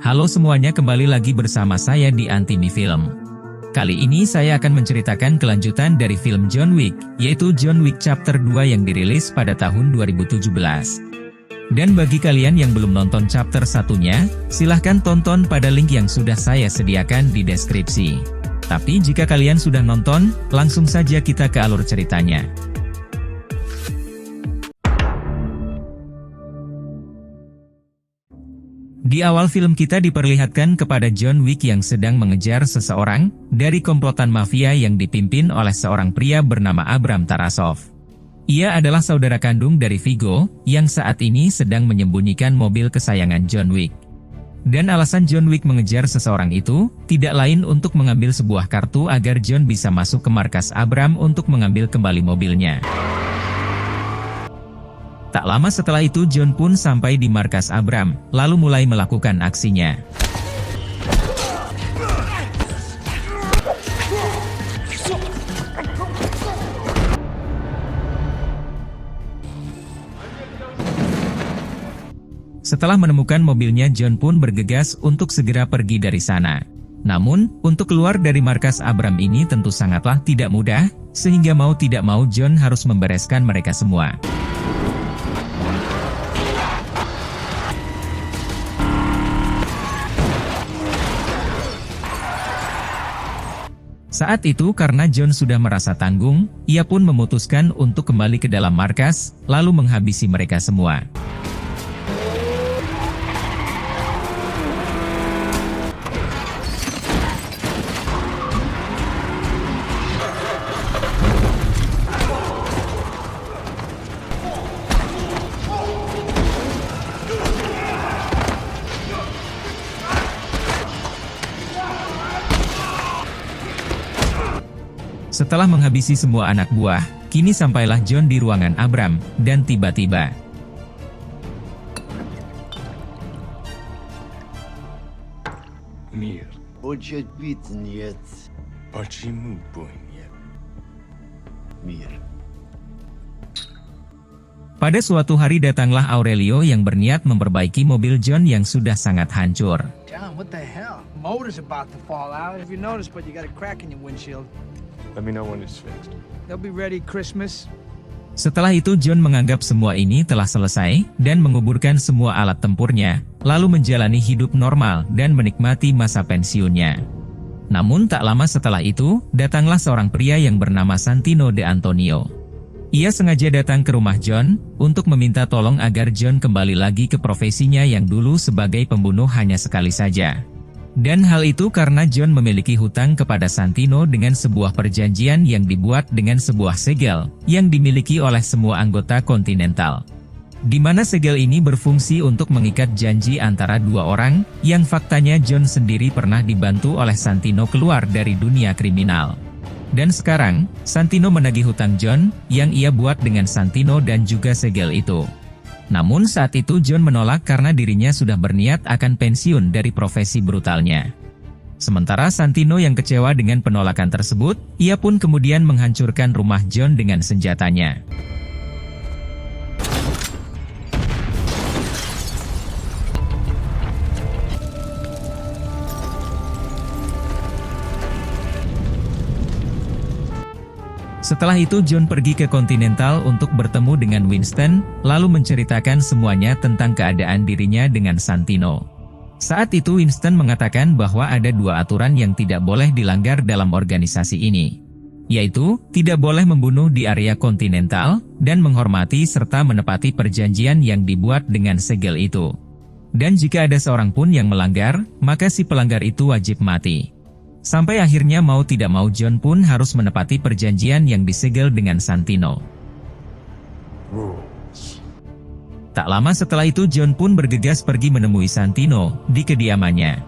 Halo semuanya, kembali lagi bersama saya di Antimi Film. Kali ini saya akan menceritakan kelanjutan dari film John Wick, yaitu John Wick Chapter 2 yang dirilis pada tahun 2017. Dan bagi kalian yang belum nonton chapter satunya, silahkan tonton pada link yang sudah saya sediakan di deskripsi. Tapi jika kalian sudah nonton, langsung saja kita ke alur ceritanya. Di awal film kita diperlihatkan kepada John Wick yang sedang mengejar seseorang dari komplotan mafia yang dipimpin oleh seorang pria bernama Abram Tarasov. Ia adalah saudara kandung dari Viggo yang saat ini sedang menyembunyikan mobil kesayangan John Wick. Dan alasan John Wick mengejar seseorang itu tidak lain untuk mengambil sebuah kartu agar John bisa masuk ke markas Abram untuk mengambil kembali mobilnya. Tak lama setelah itu John pun sampai di markas Abram, lalu mulai melakukan aksinya. Setelah menemukan mobilnya, John pun bergegas untuk segera pergi dari sana. Namun, untuk keluar dari markas Abram ini tentu sangatlah tidak mudah, sehingga mau tidak mau John harus membereskan mereka semua. Saat itu karena John sudah merasa tanggung, ia pun memutuskan untuk kembali ke dalam markas, lalu menghabisi mereka semua. Setelah menghabisi semua anak buah, kini sampailah John di ruangan Abram, dan tiba-tiba Мир. Очень нет. Почему бы нет? Мир. pada suatu hari datanglah Aurelio yang berniat memperbaiki mobil John yang sudah sangat hancur. John, what the hell? Motor's about to fall out. If you notice, but you got a crack in your windshield. Let me know when it's fixed. They'll be ready Christmas. Setelah itu John menganggap semua ini telah selesai, dan menguburkan semua alat tempurnya, lalu menjalani hidup normal dan menikmati masa pensiunnya. Namun tak lama setelah itu, datanglah seorang pria yang bernama Santino de Antonio. Ia sengaja datang ke rumah John, untuk meminta tolong agar John kembali lagi ke profesinya yang dulu sebagai pembunuh hanya sekali saja. Dan hal itu karena John memiliki hutang kepada Santino dengan sebuah perjanjian yang dibuat dengan sebuah segel, yang dimiliki oleh semua anggota Continental. Di mana segel ini berfungsi untuk mengikat janji antara dua orang, yang faktanya John sendiri pernah dibantu oleh Santino keluar dari dunia kriminal. Dan sekarang, Santino menagih hutang John, yang ia buat dengan Santino dan juga segel itu. Namun saat itu John menolak karena dirinya sudah berniat akan pensiun dari profesi brutalnya. Sementara Santino yang kecewa dengan penolakan tersebut, ia pun kemudian menghancurkan rumah John dengan senjatanya. Setelah itu John pergi ke Continental untuk bertemu dengan Winston, lalu menceritakan semuanya tentang keadaan dirinya dengan Santino. Saat itu Winston mengatakan bahwa ada dua aturan yang tidak boleh dilanggar dalam organisasi ini, yaitu tidak boleh membunuh di area Continental, dan menghormati serta menepati perjanjian yang dibuat dengan segel itu. Dan jika ada seorang pun yang melanggar, maka si pelanggar itu wajib mati. Sampai akhirnya mau tidak mau John pun harus menepati perjanjian yang disegel dengan Santino. Tak lama setelah itu John pun bergegas pergi menemui Santino di kediamannya.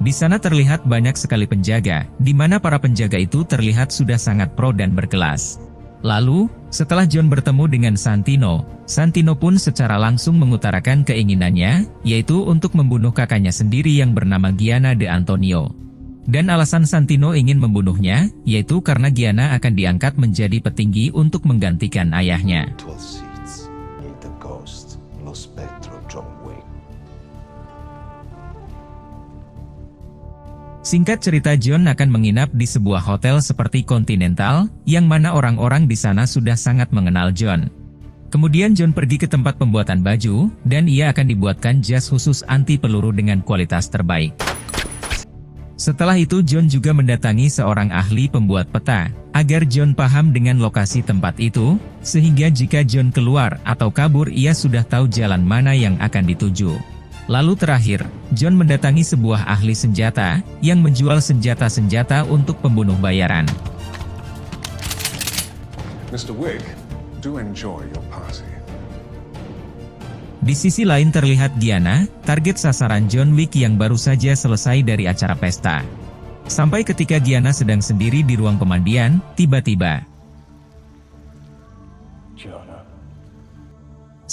Di sana terlihat banyak sekali penjaga, di mana para penjaga itu terlihat sudah sangat pro dan berkelas. Lalu, setelah John bertemu dengan Santino, Santino pun secara langsung mengutarakan keinginannya, yaitu untuk membunuh kakaknya sendiri yang bernama Gianna de Antonio. Dan alasan Santino ingin membunuhnya, yaitu karena Gianna akan diangkat menjadi petinggi untuk menggantikan ayahnya. 12 seats. Meet the ghost, Lo Spectro John Wick. Singkat cerita, John akan menginap di sebuah hotel seperti Continental, yang mana orang-orang di sana sudah sangat mengenal John. Kemudian John pergi ke tempat pembuatan baju, dan ia akan dibuatkan jas khusus anti peluru dengan kualitas terbaik. Setelah itu John juga mendatangi seorang ahli pembuat peta, agar John paham dengan lokasi tempat itu, sehingga jika John keluar atau kabur ia sudah tahu jalan mana yang akan dituju. Lalu terakhir, John mendatangi sebuah ahli senjata, yang menjual senjata-senjata untuk pembunuh bayaran. Mr. Wick, do enjoy your party. Di sisi lain terlihat Gianna, target sasaran John Wick yang baru saja selesai dari acara pesta. Sampai ketika Gianna sedang sendiri di ruang pemandian, tiba-tiba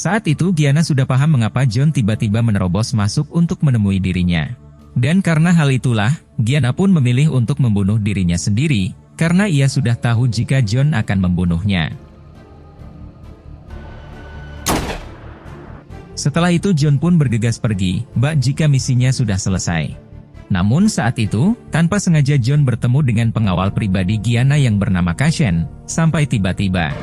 saat itu Gianna sudah paham mengapa John tiba-tiba menerobos masuk untuk menemui dirinya. Dan karena hal itulah, Gianna pun memilih untuk membunuh dirinya sendiri, karena ia sudah tahu jika John akan membunuhnya. Setelah itu John pun bergegas pergi, bak jika misinya sudah selesai. Namun saat itu, tanpa sengaja John bertemu dengan pengawal pribadi Gianna yang bernama Cashen, sampai tiba-tiba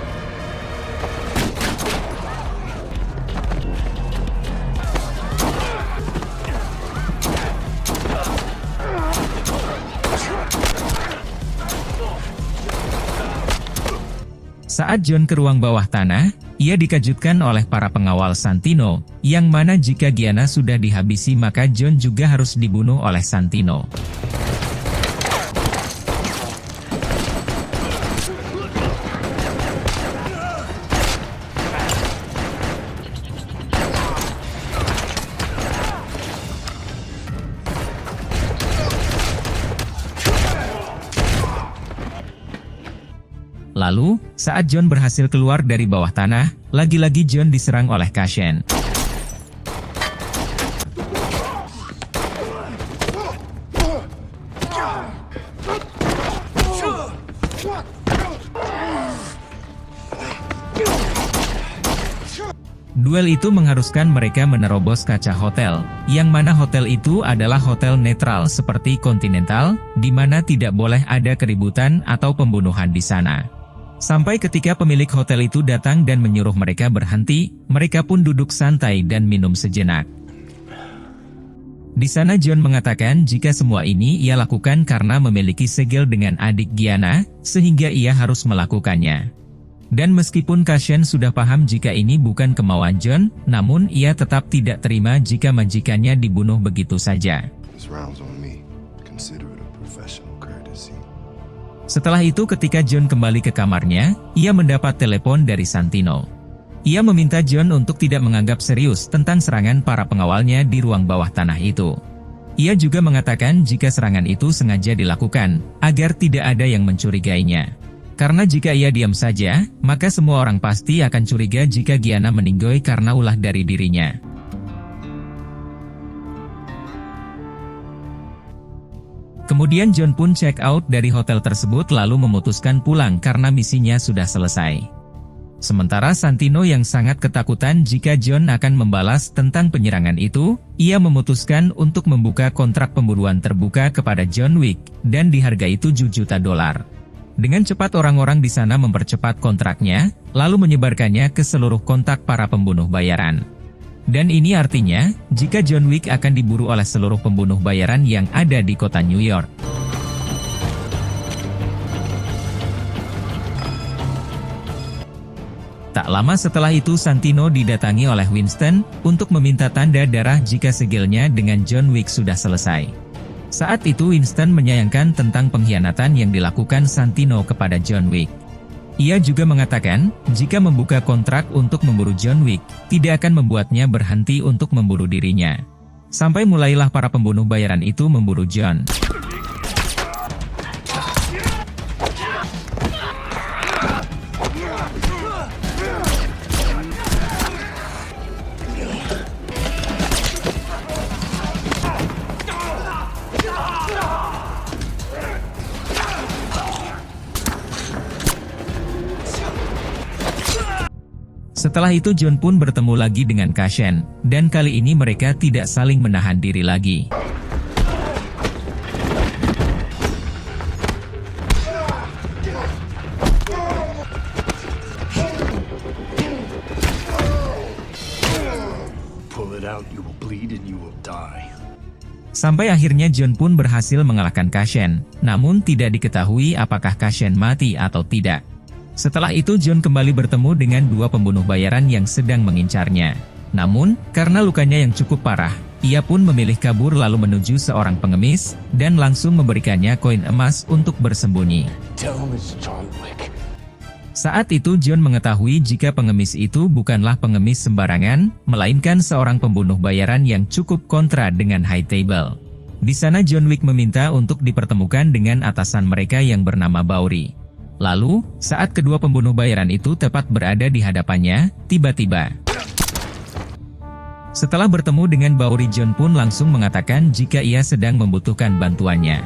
saat John ke ruang bawah tanah, ia dikejutkan oleh para pengawal Santino, yang mana jika Gianna sudah dihabisi maka John juga harus dibunuh oleh Santino. Lalu, saat John berhasil keluar dari bawah tanah, lagi-lagi John diserang oleh Cashen. Duel itu mengharuskan mereka menerobos kaca hotel, yang mana hotel itu adalah hotel netral seperti Continental, di mana tidak boleh ada keributan atau pembunuhan di sana. Sampai ketika pemilik hotel itu datang dan menyuruh mereka berhenti, mereka pun duduk santai dan minum sejenak. Di sana John mengatakan jika semua ini ia lakukan karena memiliki segel dengan adik Gianna, sehingga ia harus melakukannya. Dan meskipun Cashen sudah paham jika ini bukan kemauan John, namun ia tetap tidak terima jika majikannya dibunuh begitu saja. This round's on me. Consider it a professional courtesy. Setelah itu ketika John kembali ke kamarnya, ia mendapat telepon dari Santino. Ia meminta John untuk tidak menganggap serius tentang serangan para pengawalnya di ruang bawah tanah itu. Ia juga mengatakan jika serangan itu sengaja dilakukan, agar tidak ada yang mencurigainya. Karena jika ia diam saja, maka semua orang pasti akan curiga jika Gianna meninggoy karena ulah dari dirinya. Kemudian John pun check out dari hotel tersebut lalu memutuskan pulang karena misinya sudah selesai. Sementara Santino yang sangat ketakutan jika John akan membalas tentang penyerangan itu, ia memutuskan untuk membuka kontrak pemburuan terbuka kepada John Wick, dan dihargai $7 juta. Dengan cepat orang-orang di sana mempercepat kontraknya, lalu menyebarkannya ke seluruh kontak para pembunuh bayaran. Dan ini artinya, jika John Wick akan diburu oleh seluruh pembunuh bayaran yang ada di kota New York. Tak lama setelah itu Santino didatangi oleh Winston, untuk meminta tanda darah jika segelnya dengan John Wick sudah selesai. Saat itu Winston menyayangkan tentang pengkhianatan yang dilakukan Santino kepada John Wick. Ia juga mengatakan, jika membuka kontrak untuk memburu John Wick, tidak akan membuatnya berhenti untuk memburu dirinya. Sampai mulailah para pembunuh bayaran itu memburu John. Setelah itu John pun bertemu lagi dengan Cassian, dan kali ini mereka tidak saling menahan diri lagi. Pull it out, you will bleed and you will die. Sampai akhirnya John pun berhasil mengalahkan Cassian, namun tidak diketahui apakah Cassian mati atau tidak. Setelah itu John kembali bertemu dengan dua pembunuh bayaran yang sedang mengincarnya. Namun, karena lukanya yang cukup parah, ia pun memilih kabur lalu menuju seorang pengemis, dan langsung memberikannya koin emas untuk bersembunyi. Tell him it's John Wick. Saat itu John mengetahui jika pengemis itu bukanlah pengemis sembarangan, melainkan seorang pembunuh bayaran yang cukup kontra dengan High Table. Di sana John Wick meminta untuk dipertemukan dengan atasan mereka yang bernama Baury. Lalu, saat kedua pembunuh bayaran itu tepat berada di hadapannya, tiba-tiba. Setelah bertemu dengan Baury, John pun langsung mengatakan jika ia sedang membutuhkan bantuannya.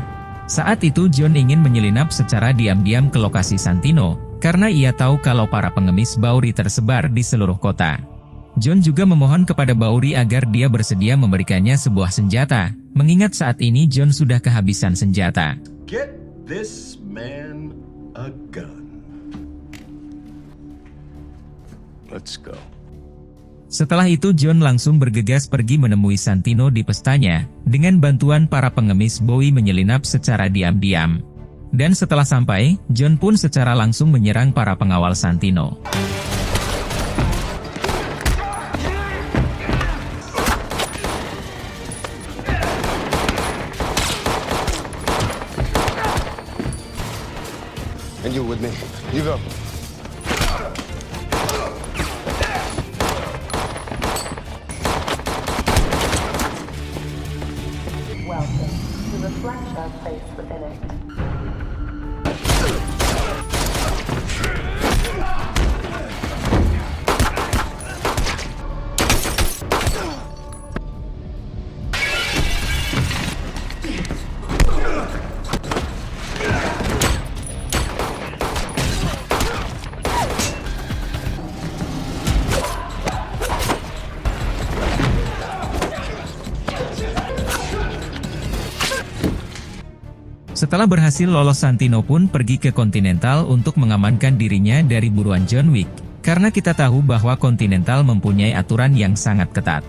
Saat itu John ingin menyelinap secara diam-diam ke lokasi Santino, karena ia tahu kalau para pengemis Baury tersebar di seluruh kota. John juga memohon kepada Baury agar dia bersedia memberikannya sebuah senjata, mengingat saat ini John sudah kehabisan senjata. Get this man a gun. Let's go. Setelah itu John langsung bergegas pergi menemui Santino di pestanya, dengan bantuan para pengemis Bowie menyelinap secara diam-diam. Dan setelah sampai, John pun secara langsung menyerang para pengawal Santino. And you with me. You go. Welcome to the Flash place within it. Setelah berhasil lolos, Santino pun pergi ke Continental untuk mengamankan dirinya dari buruan John Wick, karena kita tahu bahwa Continental mempunyai aturan yang sangat ketat.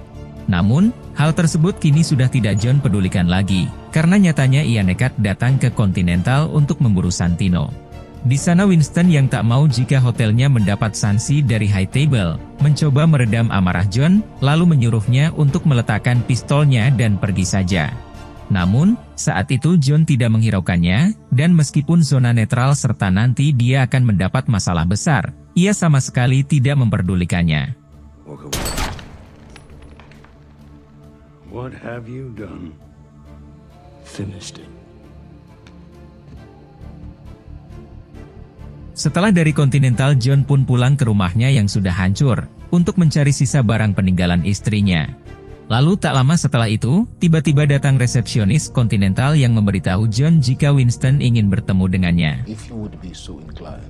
Namun, hal tersebut kini sudah tidak John pedulikan lagi, karena nyatanya ia nekat datang ke Continental untuk memburu Santino. Di sana Winston yang tak mau jika hotelnya mendapat sanksi dari High Table, mencoba meredam amarah John, lalu menyuruhnya untuk meletakkan pistolnya dan pergi saja. Namun, saat itu John tidak menghiraukannya, dan meskipun zona netral serta nanti dia akan mendapat masalah besar, ia sama sekali tidak memperdulikannya. What have you done? Finished it. Setelah dari Continental, John pun pulang ke rumahnya yang sudah hancur, untuk mencari sisa barang peninggalan istrinya. Lalu tak lama setelah itu, tiba-tiba datang resepsionis Continental yang memberitahu John jika Winston ingin bertemu dengannya. If you would be so inclined.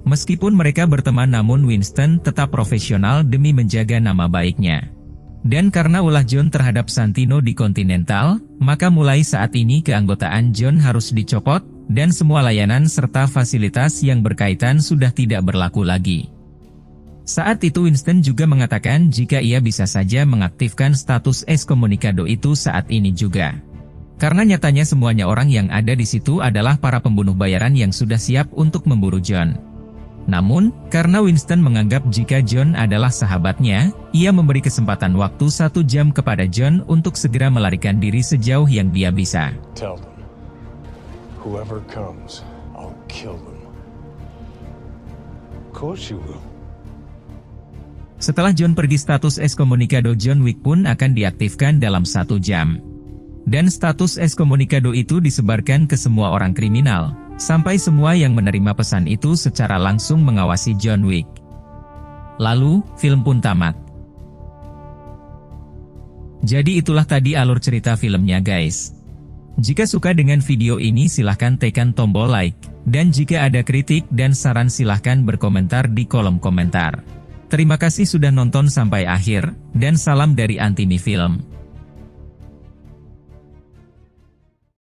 Meskipun mereka berteman, namun Winston tetap profesional demi menjaga nama baiknya. Dan karena ulah John terhadap Santino di Continental, maka mulai saat ini keanggotaan John harus dicopot, dan semua layanan serta fasilitas yang berkaitan sudah tidak berlaku lagi. Saat itu Winston juga mengatakan jika ia bisa saja mengaktifkan status excommunicado itu saat ini juga. Karena nyatanya semuanya orang yang ada di situ adalah para pembunuh bayaran yang sudah siap untuk memburu John. Namun, karena Winston menganggap jika John adalah sahabatnya, ia memberi kesempatan waktu 1 jam kepada John untuk segera melarikan diri sejauh yang dia bisa. Tell them. Whoever comes, I'll kill them. Of course you will. Setelah John pergi, status ekskomunikado John Wick pun akan diaktifkan dalam 1 jam. Dan status ekskomunikado itu disebarkan ke semua orang kriminal, sampai semua yang menerima pesan itu secara langsung mengawasi John Wick. Lalu, film pun tamat. Jadi itulah tadi alur cerita filmnya guys. Jika suka dengan video ini silahkan tekan tombol like, dan jika ada kritik dan saran silahkan berkomentar di kolom komentar. Terima kasih sudah nonton sampai akhir, dan salam dari Antimi Film.